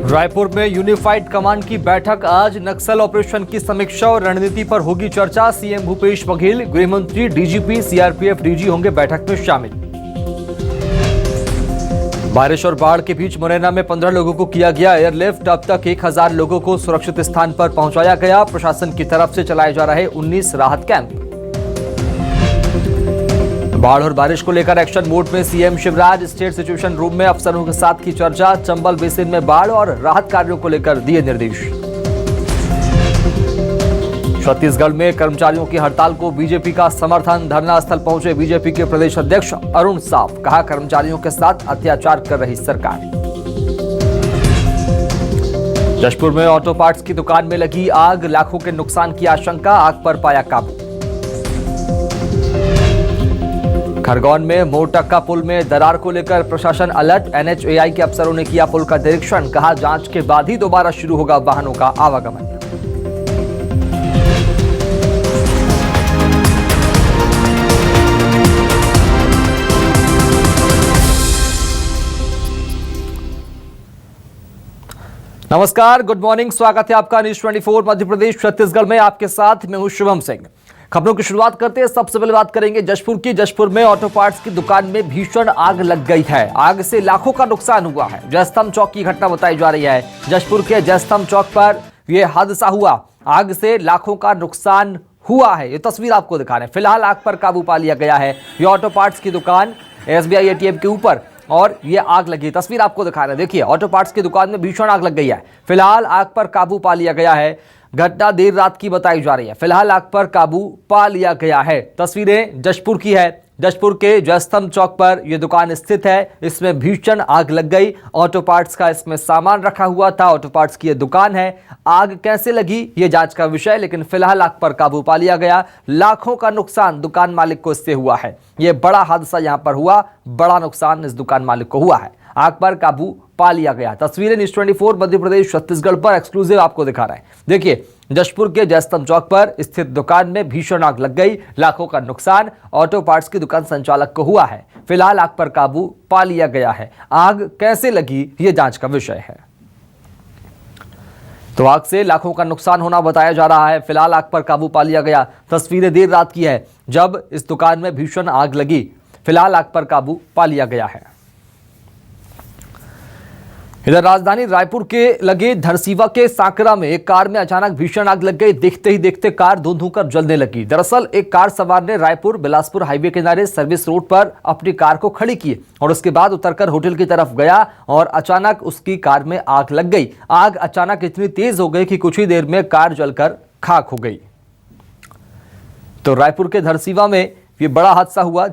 रायपुर में unified command की बैठक आज। नक्सल ऑपरेशन की समीक्षा और रणनीति पर होगी चर्चा। सीएम भूपेश बघेल, गृहमंत्री, डीजीपी, सीआरपीएफ डीजी होंगे बैठक में शामिल। बारिश और बाढ़ के बीच मुरैना में 15 लोगों को किया गया एयरलिफ्ट। अब तक 1000 लोगों को सुरक्षित स्थान पर पहुंचाया गया। प्रशासन की तरफ से चलाए जा रहे 19 राहत कैंप। बाढ़ और बारिश को लेकर एक्शन मोड में CM Shivraj. State situation room में अफसरों के साथ की चर्चा। चंबल बेसिन में बाढ़ और राहत कार्यों को लेकर दिए निर्देश। छत्तीसगढ़ में कर्मचारियों की हड़ताल को बीजेपी का समर्थन। धरना स्थल पहुंचे बीजेपी के प्रदेश अध्यक्ष अरुण साव। कहा, कर्मचारियों के साथ अत्याचार कर रही सरकार। जशपुर में ऑटो पार्ट्स की दुकान में लगी आग। लाखों के नुकसान की आशंका। आग पर पाया काबू। खरगोन में मोरटक्का पुल में दरार को लेकर प्रशासन अलर्ट। एनएचएआई के अफसरों ने किया पुल का निरीक्षण। कहा, जांच के बाद ही दोबारा शुरू होगा वाहनों का आवागमन। नमस्कार, गुड मॉर्निंग। स्वागत है आपका न्यूज 24 मध्य प्रदेश छत्तीसगढ़ में। आपके साथ मैं हूं शुभम सिंह। खबरों की शुरुआत करते हैं। सबसे पहले बात करेंगे जशपुर की। जशपुर में ऑटो पार्ट्स की दुकान में भीषण आग लग गई है। आग से लाखों का नुकसान हुआ है। जयस्तंभ चौक की घटना बताई जा रही है। जशपुर के जयस्तंभ चौक पर यह हादसा हुआ। आग से लाखों का नुकसान हुआ है। ये तस्वीर आपको दिखा रहे हैं। फिलहाल आग पर काबू पा लिया गया है। ये ऑटो पार्ट्स की दुकान एसबीआई एटीएम के ऊपर और ये आग लगी। तस्वीर आपको दिखा रहे हैं। देखिए, ऑटो पार्ट्स की दुकान में भीषण आग लग गई है। फिलहाल आग पर काबू पा लिया गया है। घटना देर रात की बताई जा रही है। फिलहाल आग पर काबू पा लिया गया है। तस्वीरें जशपुर की है। जशपुर के जयस्तंभ चौक पर यह दुकान स्थित है। इसमें भीषण आग लग गई। ऑटो पार्ट्स का इसमें सामान रखा हुआ था। ऑटो पार्ट्स की यह दुकान है। आग कैसे लगी ये जांच का विषय, लेकिन फिलहाल आग पर काबू पा लिया गया। लाखों का नुकसान दुकान मालिक को इससे हुआ है। यह बड़ा हादसा यहां पर हुआ। बड़ा नुकसान इस दुकान मालिक को हुआ है। आग पर काबू पा लिया गया। तस्वीरें न्यूज 24 मध्य प्रदेश छत्तीसगढ़ पर एक्सक्लूसिव आपको दिखा रहे हैं। देखिए, जशपुर के जयस्तंभ चौक पर स्थित दुकान में भीषण आग लग गई। लाखों का नुकसान ऑटो पार्ट्स की दुकान संचालक को हुआ है। फिलहाल आग पर काबू पा लिया गया है। आग कैसे लगी ये जांच का विषय है। तो आग से लाखों का नुकसान होना बताया जा रहा है। फिलहाल आग पर काबू पा लिया गया। तस्वीरें देर रात की है जब इस दुकान में भीषण आग लगी। फिलहाल आग पर काबू पा लिया गया है। इधर राजधानी रायपुर के लगे धरसीवा के सांकरा में एक कार में अचानक भीषण आग लग गई। देखते ही देखते कार धुंध होकर जलने लगी। दरअसल एक कार सवार ने रायपुर बिलासपुर हाईवे किनारे सर्विस रोड पर अपनी कार को खड़ी की और उसके बाद उतरकर होटल की तरफ गया और अचानक उसकी कार में आग लग गई। आग अचानक इतनी तेज हो गई कि कुछ ही देर में कार जलकर खाक हो गई। तो रायपुर के धरसीवा में यह बड़ा हादसा हुआ।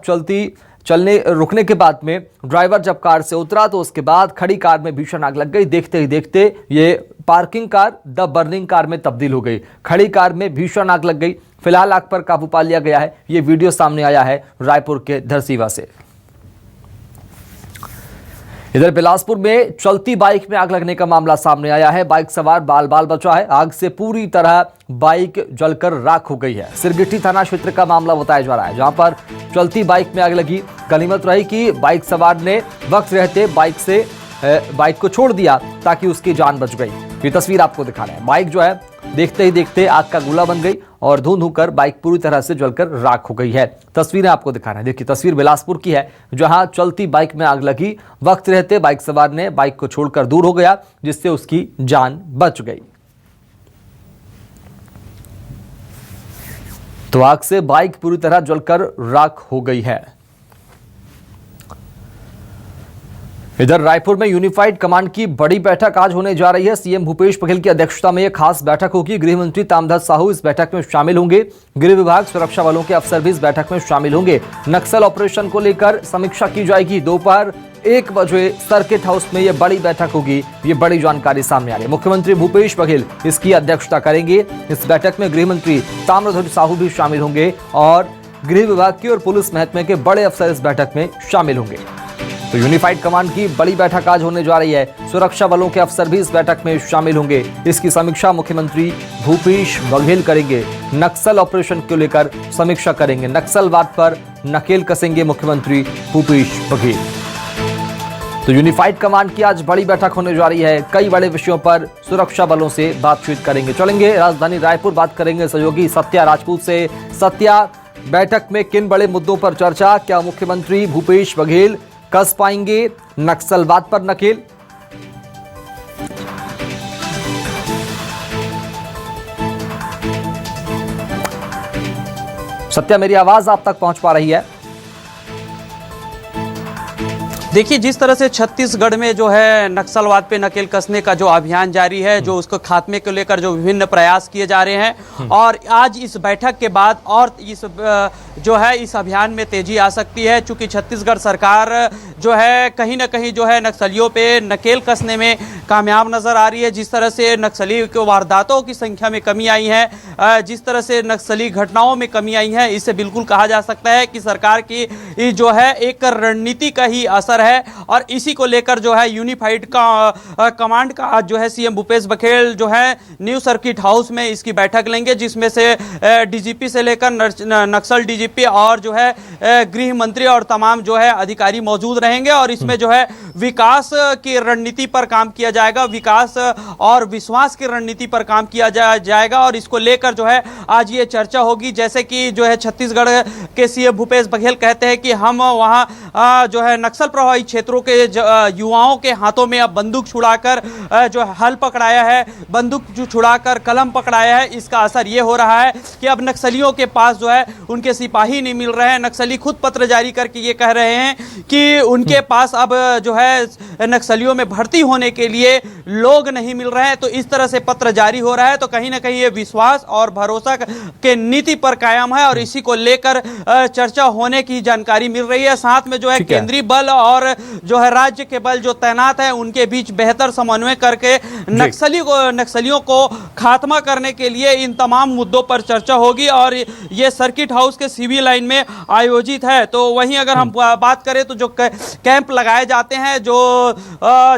चलने रुकने के बाद में ड्राइवर जब कार से उतरा तो उसके बाद खड़ी कार में भीषण आग लग गई। देखते ही देखते ये parking car the burning car में तब्दील हो गई। खड़ी कार में भीषण आग लग गई। फिलहाल आग पर काबू पा लिया गया है। ये वीडियो सामने आया है रायपुर के धरसीवा से। इधर बिलासपुर में चलती बाइक में आग लगने का मामला सामने आया है। बाइक सवार बाल बाल बचा है। आग से पूरी तरह बाइक जलकर राख हो गई है। सिरगिट्टी थाना क्षेत्र का मामला बताया जा रहा है, जहां पर चलती बाइक में आग लगी। गनीमत रही कि बाइक सवार ने वक्त रहते बाइक को छोड़ दिया ताकि उसकी जान बच गई। ये तस्वीर आपको दिखा रहे हैं। बाइक जो है देखते ही देखते आग का गोला बन गई और धुंध होकर बाइक पूरी तरह से जलकर राख हो गई है। तस्वीरें आपको दिखा रहे हैं। देखिए, तस्वीर बिलासपुर की है, जहां चलती बाइक में आग लगी। वक्त रहते बाइक सवार ने बाइक को छोड़कर दूर हो गया, जिससे उसकी जान बच गई। तो आग से बाइक पूरी तरह जलकर राख हो गई है। इधर रायपुर में यूनिफाइड कमांड की बड़ी बैठक आज होने जा रही है। सीएम भूपेश बघेल की अध्यक्षता में यह खास बैठक होगी। गृहमंत्री ताम्रध्वज साहू इस बैठक में शामिल होंगे। गृह विभाग, सुरक्षा बलों के अफसर भी इस बैठक में शामिल होंगे। नक्सल ऑपरेशन को लेकर समीक्षा की जाएगी। दोपहर 1 बजे सर्किट हाउस में यह बड़ी बैठक होगी। ये बड़ी जानकारी सामने आ रही है। मुख्यमंत्री भूपेश बघेल इसकी अध्यक्षता करेंगे। इस बैठक में गृहमंत्री ताम्रध्वज साहू भी शामिल होंगे और गृह विभाग की और पुलिस महकमे के बड़े अफसर इस बैठक में शामिल होंगे। तो यूनिफाइड कमांड की बड़ी बैठक आज होने जा रही है। सुरक्षा बलों के अफसर भी इस बैठक में शामिल होंगे। इसकी समीक्षा मुख्यमंत्री भूपेश बघेल करेंगे। नक्सल ऑपरेशन को लेकर समीक्षा करेंगे। नक्सलवाद पर नकेल कसेंगे मुख्यमंत्री भूपेश बघेल। तो यूनिफाइड कमांड की आज बड़ी बैठक होने जा रही है। कई बड़े विषयों पर सुरक्षा बलों से बातचीत करेंगे। चलेंगे राजधानी रायपुर, बात करेंगे सहयोगी सत्या राजपूत से। सत्या, बैठक में किन बड़े मुद्दों पर चर्चा? क्या मुख्यमंत्री भूपेश बघेल कस पाएंगे नक्सलवाद पर नकेल? सत्या, मेरी आवाज आप तक पहुंच पा रही है? देखिए, जिस तरह से छत्तीसगढ़ में जो है नक्सलवाद पे नकेल कसने का जो अभियान जारी है, जो उसको खात्मे को लेकर जो विभिन्न प्रयास किए जा रहे हैं, और आज इस बैठक के बाद और इस जो है इस अभियान में तेजी आ सकती है, क्योंकि छत्तीसगढ़ सरकार जो है कहीं ना कहीं जो है नक्सलियों पे नकेल कसने में कामयाब नजर आ रही है। जिस तरह से नक्सली वारदातों की संख्या में कमी आई है, जिस तरह से नक्सली घटनाओं में कमी आई है, इससे बिल्कुल कहा जा सकता है कि सरकार की जो है एक रणनीति का ही असर है। और इसी को लेकर जो है यूनिफाइड का कमांड का आज जो है सीएम भूपेश बघेल जो है न्यू सर्किट हाउस में इसकी बैठक लेंगे, जिसमें से डीजीपी से लेकर नक्सल डीजीपी और जो है गृह मंत्री और तमाम जो है अधिकारी मौजूद रहेंगे। और इसमें जो है विकास की रणनीति पर काम किया जाएगा, विकास और विश्वास की रणनीति पर काम किया जाएगा। और इसको लेकर जो है आज ये चर्चा होगी। जैसे कि जो है छत्तीसगढ़ के सीएम भूपेश बघेल कहते हैं कि हम वहां जो है नक्सल प्रभावित क्षेत्रों के युवाओं के हाथों में अब बंदूक छुड़ाकर जो हल पकड़ाया है, बंदूक जो छुड़ाकर कलम पकड़ाया है, इसका असर ये हो रहा है कि अब नक्सलियों के पास जो है उनके सिपाही नहीं मिल रहे हैं। नक्सली खुद पत्र जारी करके ये कह रहे हैं कि उनके पास अब जो है नक्सलियों में भर्ती होने के लिए लोग नहीं मिल रहे हैं। तो इस तरह से पत्र जारी हो रहा है, तो कहीं ना कहीं ये विश्वास और भरोसा के नीति पर कायम है और इसी को लेकर चर्चा होने की जानकारी मिल रही है। साथ में जो है केंद्रीय बल और जो है राज्य के बल जो तैनात है, उनके बीच बेहतर समन्वय करके नक्सलियों को खात्मा करने के लिए इन तमाम मुद्दों पर चर्चा होगी। और ये सर्किट हाउस के सिविल लाइन में आयोजित है। तो वहीं अगर हम बात करें तो जो कैंप लगाए जाते हैं, जो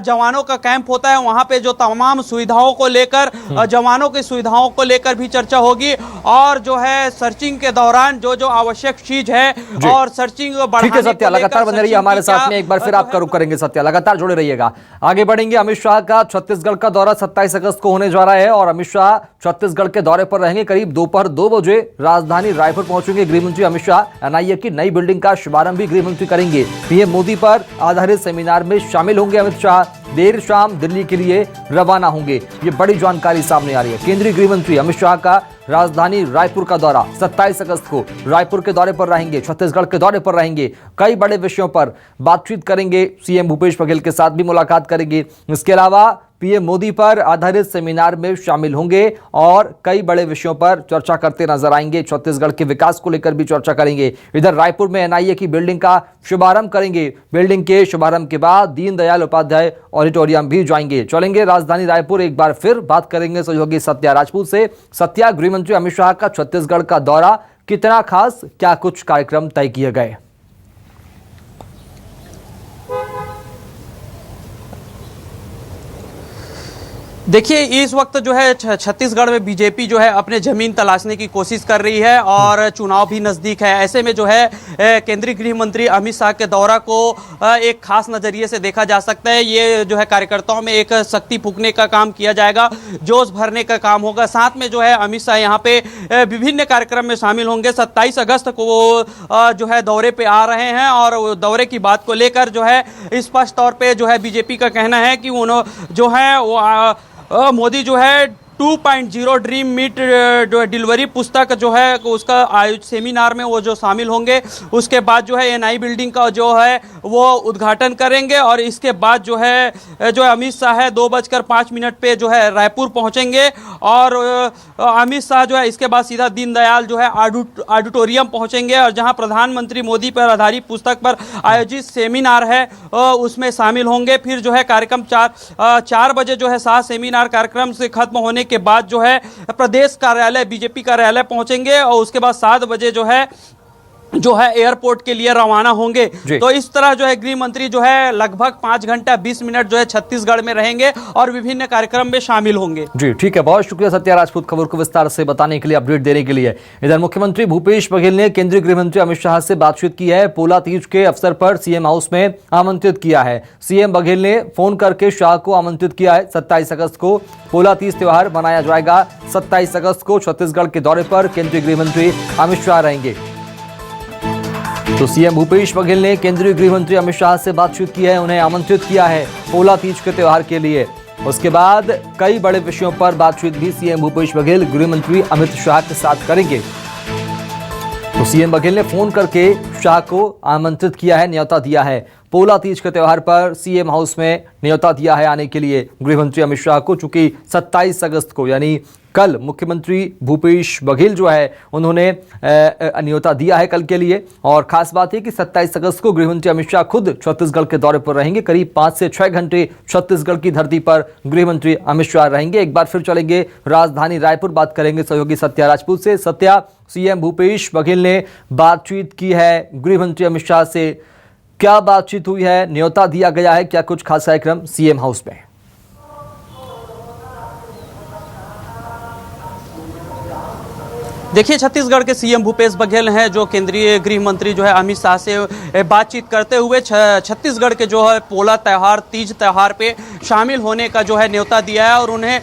जवानों का कैंप होता है, वहां पे जो तमाम सुविधाओं को लेकर जवानों की सुविधाओं को लेकर भी चर्चा होगी। और जो है सर्चिंग के दौरान जो जो आवश्यक चीज है और सर्चिंग बढ़ाने सत्या लगातार बने रहिए हमारे साथ में। एक बार फिर आपका रुख करेंगे सत्या, लगातार जुड़े रहिएगा। आगे बढ़ेंगे। अमित शाह का छत्तीसगढ़ का दौरा 27 अगस्त को होने जा रहा है और अमित शाह छत्तीसगढ़ के दौरे पर रहेंगे। करीब दोपहर 2 बजे राजधानी रायपुर पहुंचेंगे गृहमंत्री अमित शाह। एनआईए की नई बिल्डिंग का शुभारंभ भी गृहमंत्री करेंगे। पीएम मोदी पर आधारित सेमिनार में शामिल होंगे अमित शाह। देर शाम दिल्ली के लिए रवाना होंगे। ये बड़ी जानकारी सामने आ रही है। केंद्रीय गृहमंत्री अमित शाह का राजधानी रायपुर का दौरा 27 अगस्त को रायपुर के दौरे पर रहेंगे, छत्तीसगढ़ के दौरे पर रहेंगे। कई बड़े विषयों पर बातचीत करेंगे। सीएम भूपेश बघेल के साथ भी मुलाकात करेंगे। इसके अलावा पीएम मोदी पर आधारित सेमिनार में शामिल होंगे और कई बड़े विषयों पर चर्चा करते नजर आएंगे। छत्तीसगढ़ के विकास को लेकर भी चर्चा करेंगे। इधर रायपुर में एनआईए की बिल्डिंग का शुभारंभ करेंगे। बिल्डिंग के शुभारंभ के बाद दीनदयाल उपाध्याय ऑडिटोरियम भी जाएंगे। चलेंगे राजधानी रायपुर। एक बार फिर बात करेंगे सहयोगी सत्या राजपूत से। सत्या, गृहमंत्री अमित शाह का छत्तीसगढ़ का दौरा कितना खास, क्या कुछ कार्यक्रम तय किए गए? देखिए, इस वक्त जो है छत्तीसगढ़ में बीजेपी जो है अपने जमीन तलाशने की कोशिश कर रही है और चुनाव भी नजदीक है। ऐसे में जो है केंद्रीय गृह मंत्री अमित शाह के दौरा को एक खास नजरिए से देखा जा सकता है। ये जो है कार्यकर्ताओं में एक शक्ति फूंकने का काम किया जाएगा, जोश भरने का काम होगा। साथ में जो है अमित शाह यहाँ पे विभिन्न कार्यक्रम में शामिल होंगे। 27 अगस्त को वो जो है दौरे पे आ रहे हैं और दौरे की बात को लेकर जो है स्पष्ट तौर पे जो है बीजेपी का कहना है कि उन्होंने जो है वो मोदी जो है 2.0 ड्रीम मीट जो है डिलीवरी पुस्तक जो है उसका सेमिनार में वो जो शामिल होंगे। उसके बाद जो है एनआई बिल्डिंग का जो है वो उद्घाटन करेंगे और इसके बाद जो है अमित शाह है 2:05 पे जो है रायपुर पहुंचेंगे और अमित शाह जो है इसके बाद सीधा दीनदयाल जो है ऑडिटोरियम पहुंचेंगे और जहां प्रधानमंत्री मोदी पर आधारित पुस्तक पर आयोजित सेमिनार है उसमें शामिल होंगे। फिर जो है कार्यक्रम 4 बजे जो है सेमिनार कार्यक्रम से खत्म होने के बाद जो है प्रदेश कार्यालय बीजेपी कार्यालय पहुंचेंगे और उसके बाद 7 बजे जो है जो है एयरपोर्ट के लिए रवाना होंगे। जी। तो इस तरह जो है गृह मंत्री जो है लगभग 5 घंटा 20 मिनट जो है छत्तीसगढ़ में रहेंगे और विभिन्न कार्यक्रम में शामिल होंगे। जी ठीक है, बहुत शुक्रिया सत्या राजपूत खबर को विस्तार से बताने के लिए, अपडेट देने के लिए। इधर मुख्यमंत्री भूपेश बघेल ने केंद्रीय गृह मंत्री अमित शाह से बातचीत की है। पोला तीज के अवसर पर सीएम हाउस में आमंत्रित किया है। सीएम बघेल ने फोन करके शाह को आमंत्रित किया है। 27 अगस्त को पोला तीज त्योहार मनाया जाएगा। 27 अगस्त को छत्तीसगढ़ के दौरे पर केंद्रीय गृह मंत्री अमित शाह रहेंगे। तो सीएम भूपेश बघेल ने केंद्रीय गृह मंत्री अमित शाह से बातचीत की है, उन्हें आमंत्रित किया है पोला तीज के त्योहार के लिए। उसके बाद कई बड़े विषयों पर बातचीत भी सीएम भूपेश बघेल गृह मंत्री अमित शाह के साथ करेंगे। तो सीएम बघेल ने फोन करके शाह को आमंत्रित किया है, न्योता दिया है। पोला तीज के त्योहार पर सीएम हाउस में न्योता दिया है आने के लिए गृह मंत्री अमित शाह को, चूंकि 27 अगस्त को यानी कल मुख्यमंत्री भूपेश बघेल जो है उन्होंने न्योता दिया है कल के लिए। और खास बात है कि 27 अगस्त को गृह मंत्री अमित शाह खुद छत्तीसगढ़ के दौरे पर रहेंगे। करीब 5 से 6 घंटे छत्तीसगढ़ की धरती पर गृह मंत्री अमित शाह रहेंगे। एक बार फिर चलेंगे राजधानी रायपुर, बात करेंगे सहयोगी सत्या राजपूत से। सत्या, सीएम भूपेश बघेल ने बातचीत की है गृह मंत्री अमित शाह से, क्या बातचीत हुई है, न्योता दिया गया है, क्या कुछ खास कार्यक्रम सीएम हाउस में? देखिए, छत्तीसगढ़ के सीएम भूपेश बघेल हैं जो केंद्रीय गृह मंत्री जो है अमित शाह से बातचीत करते हुए छत्तीसगढ़ के जो है पोला त्यौहार, तीज त्यौहार पे शामिल होने का जो है न्योता दिया है। और उन्हें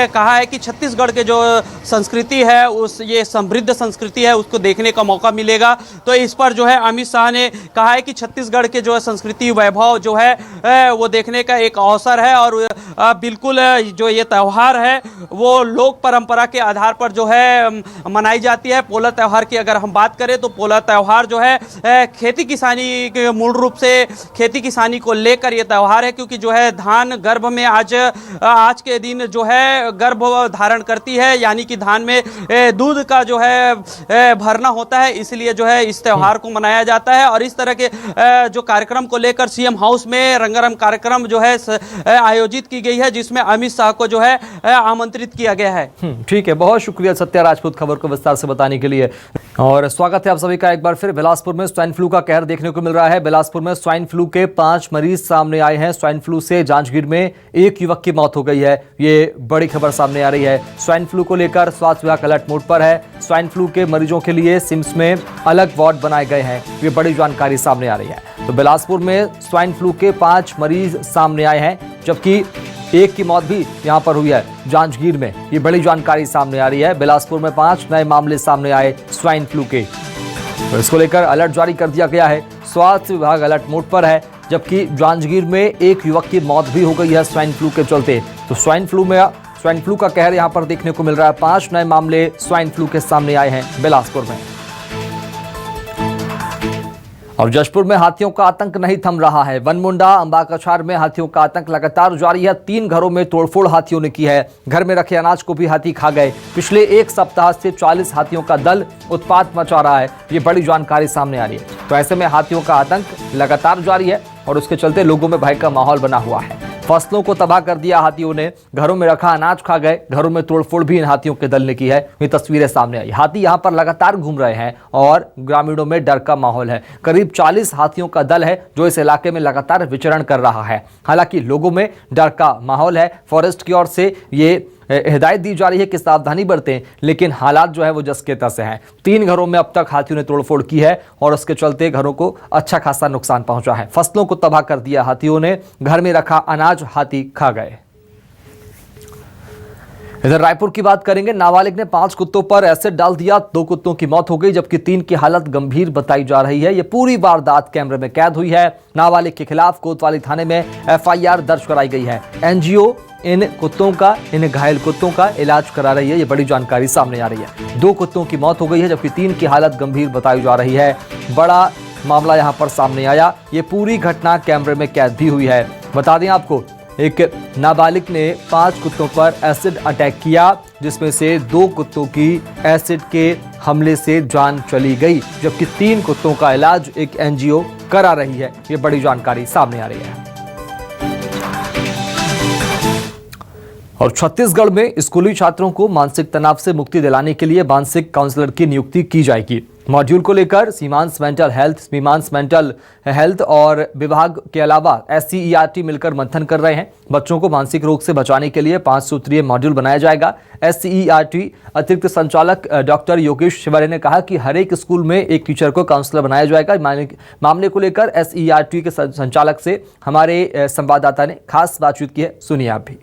कहा है कि छत्तीसगढ़ के जो संस्कृति है ये समृद्ध संस्कृति है, उसको देखने का मौका मिलेगा। तो इस पर जो है अमित शाह ने कहा है कि छत्तीसगढ़ के जो है संस्कृति वैभव जो है वो देखने का एक अवसर है। और बिल्कुल जो ये त्यौहार है वो लोक परंपरा के आधार पर जो है मनाई जाती है। पोला त्यौहार की अगर हम बात करें तो पोला त्यौहार जो है खेती किसानी के मूल रूप से खेती किसानी को लेकर ये त्यौहार है, क्योंकि जो है धान गर्भ में आज के दिन जो है गर्भ धारण करती है, यानी कि धान में दूध का जो है भरना होता है, इसलिए जो है इस त्यौहार को मनाया जाता है। और इस तरह के जो कार्यक्रम को लेकर सीएम हाउस में रंगारंग कार्यक्रम जो है आयोजित की गई है, जिसमें अमित शाह को जो है आमंत्रित किया गया है। ठीक है, बहुत शुक्रिया सत्या राजपूत खबर को विस्तार से बताने के लिए। और स्वागत है आप सभी का एक बार फिर। बिलासपुर में स्वाइन फ्लू का कहर देखने को मिल रहा है। बिलासपुर में स्वाइन फ्लू के 5 मरीज सामने आए हैं। स्वाइन फ्लू से जांजगीर में एक युवक की मौत हो गई है, ये बड़ी खबर सामने आ रही है। स्वाइन फ्लू को लेकर स्वास्थ्य विभाग अलर्ट मोड पर है। स्वाइन फ्लू के मरीजों के लिए सिम्स में अलग वार्ड बनाए गए हैं, ये बड़ी जानकारी सामने आ रही है। तो बिलासपुर में स्वाइन फ्लू के 5 मरीज सामने आए हैं, जबकि एक की मौत भी यहां पर हुई है जांजगीर में, ये बड़ी जानकारी सामने आ रही है। बिलासपुर में 5 नए मामले सामने आए स्वाइन फ्लू के, तो इसको लेकर अलर्ट जारी कर दिया गया है। स्वास्थ्य विभाग अलर्ट मोड पर है, जबकि जांजगीर में एक युवक की मौत भी हो गई है स्वाइन फ्लू के चलते। तो स्वाइन फ्लू का कहर यहां पर देखने को मिल रहा है। 5 नए मामले स्वाइन फ्लू के सामने आए हैं बिलासपुर में। और जशपुर में हाथियों का आतंक नहीं थम रहा है। वनमुंडा अंबाकछार में हाथियों का आतंक लगातार जारी है। 3 घरों में तोड़फोड़ हाथियों ने की है। घर में रखे अनाज को भी हाथी खा गए। पिछले 1 सप्ताह से 40 हाथियों का दल उत्पात मचा रहा है, ये बड़ी जानकारी सामने आ रही है। तो ऐसे में हाथियों का आतंक लगातार जारी है और उसके चलते लोगों में भय का माहौल बना हुआ है। फसलों को तबाह कर दिया हाथियों ने, घरों में रखा अनाज खा गए, घरों में तोड़फोड़ भी इन हाथियों के दल ने की है। ये तस्वीरें सामने आई। हाथी यहां पर लगातार घूम रहे हैं और ग्रामीणों में डर का माहौल है। करीब 40 हाथियों का दल है जो इस इलाके में लगातार विचरण कर रहा है। हालांकि लोगों में डर का माहौल है। फॉरेस्ट की ओर से ये हिदायत दी जा रही है कि सावधानी बरतें, लेकिन हालात जो है वो जस के तस हैं। 3 घरों में अब तक हाथियों ने तोड़फोड़ की है और उसके चलते घरों को अच्छा खासा नुकसान पहुंचा है। फसलों को तबाह कर दिया हाथियों ने, घर में रखा अनाज हाथी खा गए। इधर रायपुर की बात करेंगे। नाबालिग ने 5 कुत्तों पर एसिड डाल दिया, 2 कुत्तों की मौत हो गई, जबकि 3 की हालत गंभीर बताई जा रही है। यह पूरी वारदात कैमरे में कैद हुई है। नाबालिग के खिलाफ कोतवाली थाने में FIR दर्ज कराई गई है। NGO इन घायल कुत्तों का इलाज करा रही है, ये बड़ी जानकारी सामने आ रही है। 2 कुत्तों की मौत हो गई है, जबकि 3 की हालत गंभीर बताई जा रही है। बड़ा मामला यहां पर सामने आया। ये पूरी घटना कैमरे में कैद भी हुई है। बता दें आपको, एक नाबालिग ने 5 कुत्तों पर एसिड अटैक किया, जिसमें से 2 कुत्तों की एसिड के हमले से जान चली गई, जबकि 3 कुत्तों का इलाज एक NGO करा रही है। ये बड़ी जानकारी सामने आ रही है। और छत्तीसगढ़ में स्कूली छात्रों को मानसिक तनाव से मुक्ति दिलाने के लिए मानसिक काउंसलर की नियुक्ति की जाएगी। मॉड्यूल को लेकर सीमांस मेंटल हेल्थ और विभाग के अलावा SCERT मिलकर मंथन कर रहे हैं। बच्चों को मानसिक रोग से बचाने के लिए 5 सूत्रीय मॉड्यूल बनाया जाएगा। SCERT अतिरिक्त संचालक डॉक्टर योगेश शिवरे ने कहा कि हर एक स्कूल में एक टीचर को काउंसलर बनाया जाएगा। मामले को लेकर SCERT के संचालक से हमारे संवाददाता ने खास बातचीत की है, सुनिए आप भी।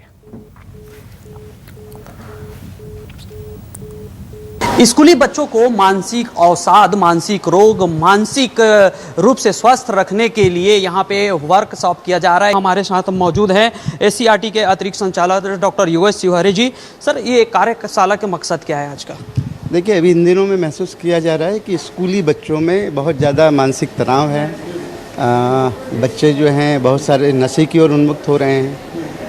स्कूली बच्चों को मानसिक अवसाद, मानसिक रोग, मानसिक रूप से स्वस्थ रखने के लिए यहाँ पे वर्कशॉप किया जा रहा है। हमारे साथ मौजूद हैं SCERT के अतिरिक्त संचालक डॉक्टर योगेश शिवरे जी। सर, ये कार्यशाला का मकसद क्या है आज का? देखिए, अभी इन दिनों में महसूस किया जा रहा है कि स्कूली बच्चों में बहुत ज़्यादा मानसिक तनाव है। बच्चे जो हैं बहुत सारे नशे की ओर उन्मुक्त हो रहे हैं,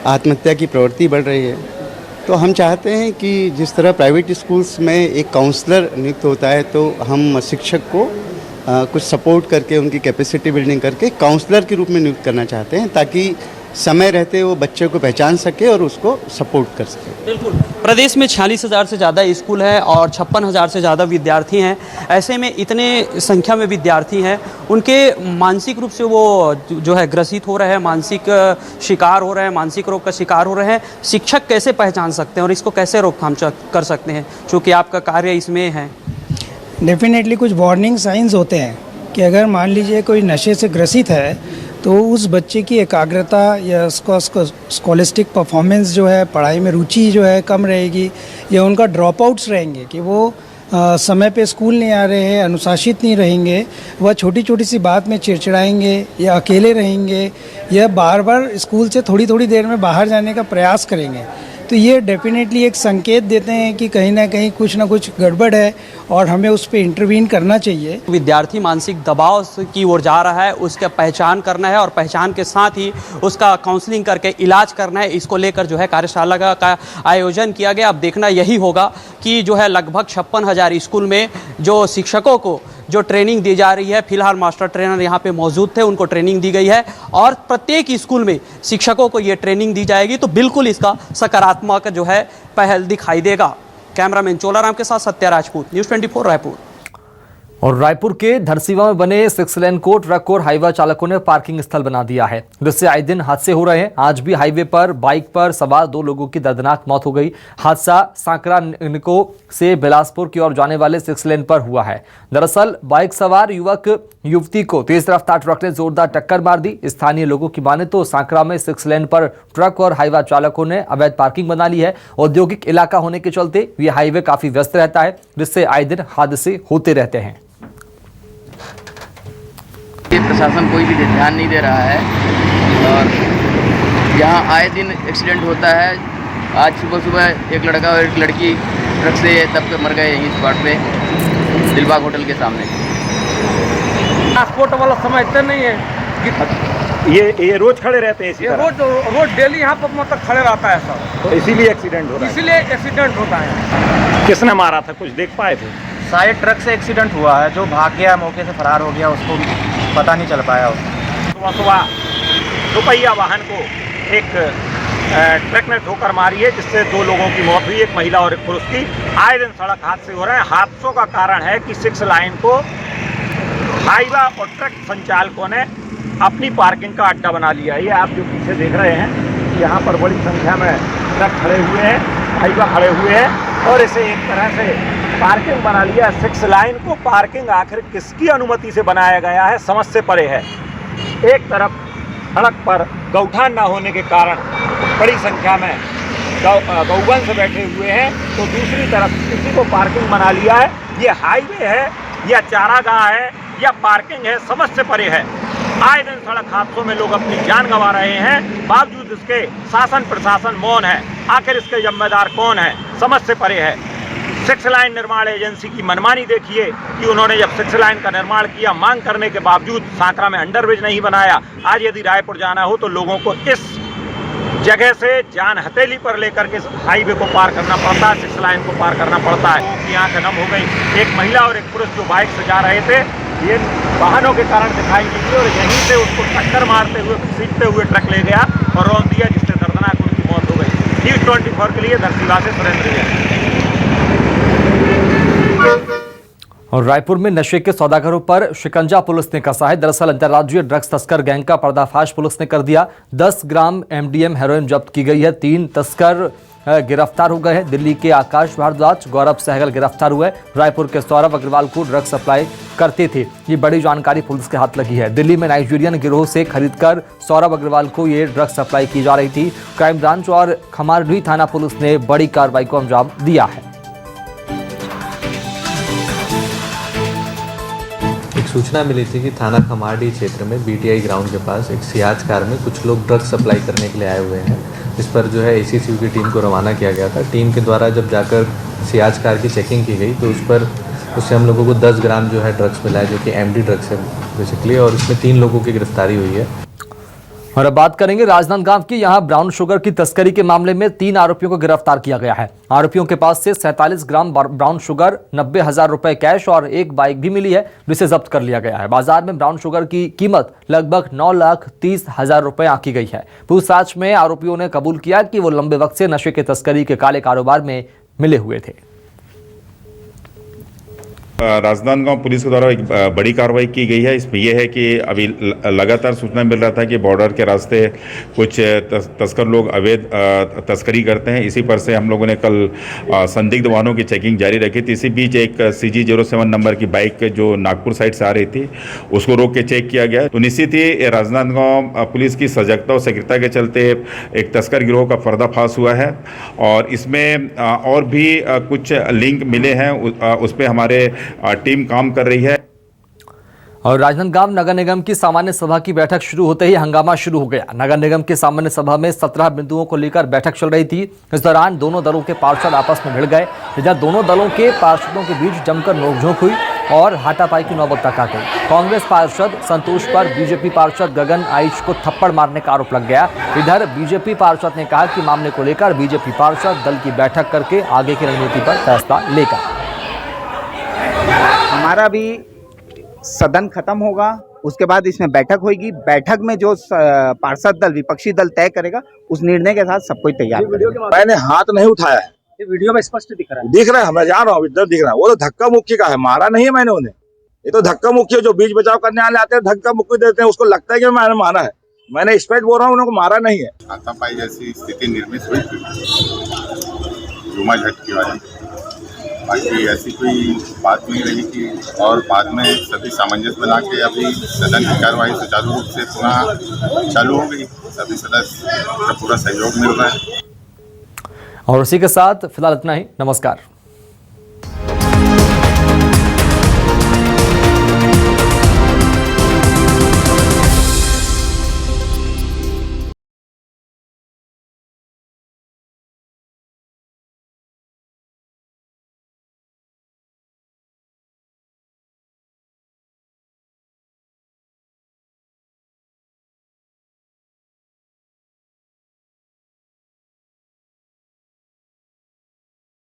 आत्महत्या की प्रवृत्ति बढ़ रही है। तो हम चाहते हैं कि जिस तरह प्राइवेट स्कूल्स में एक काउंसलर नियुक्त होता है, तो हम शिक्षक को कुछ सपोर्ट करके उनकी कैपेसिटी बिल्डिंग करके काउंसलर के रूप में नियुक्त करना चाहते हैं, ताकि समय रहते वो बच्चे को पहचान सके और उसको सपोर्ट कर सके। बिल्कुल। प्रदेश में 46,000 से ज़्यादा स्कूल है और 56,000 से ज़्यादा विद्यार्थी हैं। ऐसे में इतने संख्या में विद्यार्थी हैं, उनके मानसिक रूप से वो जो है ग्रसित हो रहे हैं, मानसिक शिकार हो रहे हैं, मानसिक रोग का शिकार हो रहे हैं। शिक्षक कैसे पहचान सकते हैं और इसको कैसे रोकथाम कर सकते हैं, चूँकि आपका कार्य इसमें है? डेफिनेटली कुछ वार्निंग साइंस होते हैं कि अगर मान लीजिए कोई नशे से ग्रसित है तो उस बच्चे की एकाग्रता या उसका स्कॉलिस्टिक परफॉर्मेंस जो है, पढ़ाई में रुचि जो है कम रहेगी, या उनका ड्रॉप आउट्स रहेंगे कि वो समय पे स्कूल नहीं आ रहे हैं, अनुशासित नहीं रहेंगे, वह छोटी छोटी सी बात में चिड़चिड़ाएंगे या अकेले रहेंगे या बार बार स्कूल से थोड़ी थोड़ी देर में बाहर जाने का प्रयास करेंगे। तो ये डेफिनेटली एक संकेत देते हैं कि कहीं ना कहीं कुछ ना कुछ गड़बड़ है और हमें उस पर इंटरवीन करना चाहिए। विद्यार्थी मानसिक दबाव की ओर जा रहा है, उसका पहचान करना है और पहचान के साथ ही उसका काउंसलिंग करके इलाज करना है। इसको लेकर जो है कार्यशाला का आयोजन किया गया। अब देखना यही होगा कि जो है लगभग 56,000 स्कूल में जो शिक्षकों को जो ट्रेनिंग दी जा रही है, फिलहाल मास्टर ट्रेनर यहाँ पे मौजूद थे, उनको ट्रेनिंग दी गई है और प्रत्येक स्कूल में शिक्षकों को ये ट्रेनिंग दी जाएगी। तो बिल्कुल इसका सकारात्मक जो है पहल दिखाई देगा। कैमरामैन चोलाराम के साथ सत्या राजपूत, न्यूज़ 24 रायपुर। और रायपुर के धरसीवा में बने 6 लेन को ट्रक और हाईवा चालकों ने पार्किंग स्थल बना दिया है, जिससे आए दिन हादसे हो रहे हैं। आज भी हाईवे पर बाइक पर सवार 2 लोगों की दर्दनाक मौत हो गई। हादसा सांकरा निको से बिलासपुर की ओर जाने वाले 6 लेन पर हुआ है। दरअसल बाइक सवार युवक युवती को तेज रफ्तार ट्रक ने जोरदार टक्कर मार दी। स्थानीय लोगों की माने तो सांकरा में 6 लेन पर ट्रक और हाईवा चालकों ने अवैध पार्किंग बना ली है। औद्योगिक इलाका होने के चलते ये हाईवे काफी व्यस्त रहता है, जिससे आए दिन हादसे होते रहते हैं। प्रशासन कोई भी ध्यान नहीं दे रहा है और यहाँ आए दिन एक्सीडेंट होता है। आज सुबह एक लड़का और एक लड़की ट्रक से दब कर मर गए यहीं स्पॉट पे, दिलबाग होटल के सामने। ट्रांसपोर्ट वाला समझते नहीं है कि ये रोज खड़े रहते हैं, ये रोज डेली यहाँ पर मतलब खड़े रहता है सर, तो इसीलिए एक्सीडेंट हो रहा है। इसीलिए एक्सीडेंट होता है। किसने मारा था, कुछ देख पाए थे? शायद ट्रक से एक्सीडेंट हुआ है, जो भाग गया मौके से फरार हो गया, उसको पता नहीं चल पाया। सुबह दोपहिया वाहन को एक ट्रक ने ठोकर मारी है, जिससे 2 लोगों की मौत हुई, एक महिला और एक पुरुष की। आए दिन सड़क हादसे हो रहे हैं। हादसों का कारण है कि 6 लाइन को हाईवा और ट्रक संचालकों ने अपनी पार्किंग का अड्डा बना लिया। ये आप जो पीछे देख रहे हैं, यहाँ पर बड़ी संख्या में ट्रक खड़े हुए हैं, हाईवा खड़े हुए हैं और इसे एक तरह से पार्किंग बना लिया। 6 लाइन को पार्किंग आखिर किसकी अनुमति से बनाया गया है, समझ से परे है। एक तरफ सड़क पर गौठान न होने के कारण बड़ी संख्या में गौवंश बैठे हुए हैं, तो दूसरी तरफ किसी को पार्किंग बना लिया है। ये हाईवे है या चारागाह है या पार्किंग है, समझ से परे है। आए दिन सड़क हादसों में लोग अपनी जान गंवा रहे हैं, बावजूद इसके शासन प्रशासन मौन है। आखिर इसके जिम्मेदार कौन है, समझ से परे है। 6 लाइन निर्माण एजेंसी की मनमानी देखिए कि उन्होंने जब 6 लाइन का निर्माण किया, मांग करने के बावजूद सांकरा में अंडरब्रिज नहीं बनाया। आज यदि रायपुर जाना हो तो लोगों को इस जगह से जान हथेली पर लेकर के हाईवे को पार करना पड़ता है, 6 लाइन को पार करना पड़ता है। की आंखें नम हो गई। एक महिला और एक पुरुष जो बाइक से जा रहे थे, ये वाहनों के कारण दिखाई नहीं दी और यहीं से उसको टक्कर मारते हुए, घसीटते हुए ट्रक ले गया और रौंद दिया, जिससे दर्दनाक उनकी मौत हो गई। न्यूज़ N24 के लिए धरसीवा से सुरेंद्र जैन। और रायपुर में नशे के सौदागरों पर शिकंजा पुलिस ने कसा है। दरअसल अंतर्राज्यीय ड्रग्स तस्कर गैंग का पर्दाफाश पुलिस ने कर दिया। 10 ग्राम MDM हेरोइन जब्त की गई है। 3 तस्कर गिरफ्तार हो गए हैं। दिल्ली के आकाश भारद्वाज, गौरव सहगल गिरफ्तार हुए। रायपुर के सौरभ अग्रवाल को ड्रग्स सप्लाई करते थे। ये बड़ी जानकारी पुलिस के हाथ लगी है। दिल्ली में नाइजीरियन गिरोह से खरीदकर सौरभ अग्रवाल को ये ड्रग्स सप्लाई की जा रही थी। क्राइम ब्रांच और खमारडीह थाना पुलिस ने बड़ी कार्रवाई को अंजाम दिया है। एक सूचना मिली थी कि थाना खमारडीह क्षेत्र में BTI ग्राउंड के पास एक सियाज कार में कुछ लोग ड्रग्स सप्लाई करने के लिए आए हुए हैं। इस पर जो है ACCU की टीम को रवाना किया गया था। टीम के द्वारा जब जाकर सियाज कार की चेकिंग की गई तो उससे हम लोगों को 10 ग्राम जो है ड्रग्स मिला है, जो कि MD ड्रग्स है बेसिकली, और इसमें 3 लोगों की गिरफ्तारी हुई है। और अब बात करेंगे राजनांदगांव की। यहां ब्राउन शुगर की तस्करी के मामले में 3 आरोपियों को गिरफ्तार किया गया है। आरोपियों के पास से 47 ग्राम ब्राउन शुगर, 90,000 रुपए कैश और एक बाइक भी मिली है, जिसे जब्त कर लिया गया है। बाजार में ब्राउन शुगर की कीमत लगभग 9,30,000 रुपए आंकी गई है। पूछताछ में आरोपियों ने कबूल किया कि वो लंबे वक्त से नशे के तस्करी के काले कारोबार में मिले हुए थे। राजनांदगांव पुलिस के द्वारा एक बड़ी कार्रवाई की गई है। इसमें यह है कि अभी लगातार सूचना मिल रहा था कि बॉर्डर के रास्ते कुछ तस्कर लोग अवैध तस्करी करते हैं। इसी पर से हम लोगों ने कल संदिग्ध वाहनों की चेकिंग जारी रखी थी। इसी बीच एक CG07 नंबर की बाइक जो नागपुर साइड से आ रही थी, उसको रोक के चेक किया गया। तो निश्चित ही राजनांदगांव पुलिस की सजगता और सक्रियता के चलते एक तस्कर गिरोह का पर्दाफाश हुआ है और इसमें और भी कुछ लिंक मिले हैं। उस पर हमारे टीम काम कर रही है। और राजनांदगांव नगर निगम की सामान्य सभा की बैठक शुरू होते ही हंगामा शुरू हो गया। नगर निगम की सामान्य सभा में 17 बिंदुओं को लेकर बैठक चल रही थी। इस दौरान दोनों दलों के पार्षद आपस में भिड़ गए। इधर दोनों दलों के पार्षदों के बीच जमकर नोकझोंक हुई और हाथापाई की नौबत तक आ गई। कांग्रेस पार्षद संतोष पर बीजेपी पार्षद गगन आइच को थप्पड़ मारने का आरोप लग गया। इधर बीजेपी पार्षद ने कहा कि मामले को लेकर बीजेपी पार्षद दल की बैठक करके आगे की रणनीति पर फैसला लेगा। हमारा भी सदन खत्म होगा, उसके बाद इसमें बैठक होगी। बैठक में जो पार्षद दल, विपक्षी दल तय करेगा, उस निर्णय के साथ सब कोई तैयार करेगा। मैंने हाथ नहीं उठाया है। ये वीडियो में स्पष्ट दिख रहा है, मैं जान रहा हूँ, इधर दिख रहा है। वो तो धक्का मुक्की का है, मारा नहीं है मैंने उन्हें। ये तो धक्का मुक्की है, जो बीच बचाव करने वाले आते हैं धक्का मुक्की देते हैं, उसको लगता है कि मैंने मारा है। मैंने स्पष्ट बोल रहा हूँ, उनको मारा नहीं है। हाथापाई जैसी स्थिति निर्मित हुई थी, जुमा झटकी वाली, बाकी ऐसी कोई बात नहीं रही थी। और बाद में सभी सामंजस्य बना के अभी सदन की कार्रवाई सुचारू रूप से पुनः चालू हो गई। सभी सदस्य का पूरा सहयोग मिल रहा है। और उसी के साथ फिलहाल इतना ही। नमस्कार।